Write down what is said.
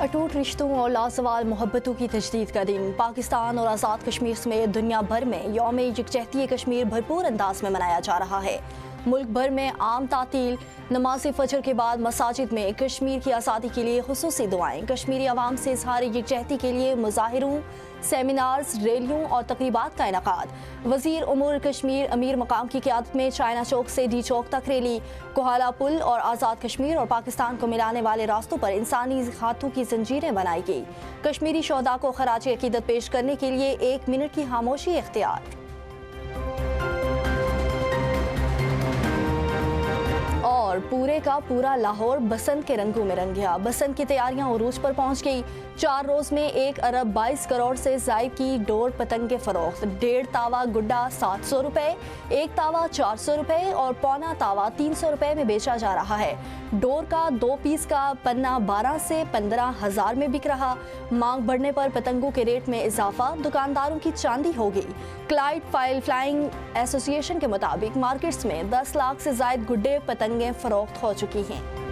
अटूट रिश्तों और लाजवाल मोहब्बतों की तजदीद का दिन पाकिस्तान और आज़ाद कश्मीर समेत दुनिया भर में यौम यकजहती कश्मीर भरपूर अंदाज में मनाया जा रहा है। मुल्क भर में आम तातील, नमाज फजर के बाद मसाजिद में कश्मीर की आज़ादी के लिए खुसूसी दुआएं, कश्मीरी अवाम से इजहार यकजहती के लिए मुजाहिरों, सेमिनार्स, रैलियों और तकरीबात का इनकाद। वज़ीर उमूर कश्मीर अमीर मकाम की क़यादत में चाइना चौक से डी चौक तक रैली, कोहाला पुल और आज़ाद कश्मीर और पाकिस्तान को मिलाने वाले रास्तों पर इंसानी हाथों की जंजीरें बनाई गई। कश्मीरी शोहदा को खराज अकीदत पेश करने के लिए 1 मिनट की खामोशी इख्तियार। और पूरे का पूरा लाहौर बसंत के रंगों में रंग गया। बसंत की तैयारियां उरूज पर पहुंच गई। 4 रोज में 1 अरब 22 करोड़ से जायद की डोर पतंगे फरोख्त। 1.5 तावा गुड्डा 700 रुपए, 1 तावा 400 रुपए और पौना तावा 300 रुपए में बेचा जा रहा है। डोर का 2 पीस का पन्ना 12 से 15,000 में बिक रहा। मांग बढ़ने पर पतंगों के रेट में इजाफा, दुकानदारों की चांदी हो गई। क्लाइड फाइल फ्लाइंग एसोसिएशन के मुताबिक मार्केट्स में 10 लाख से जायद गुड्डे पतंगे फरोख्त हो चुकी हैं।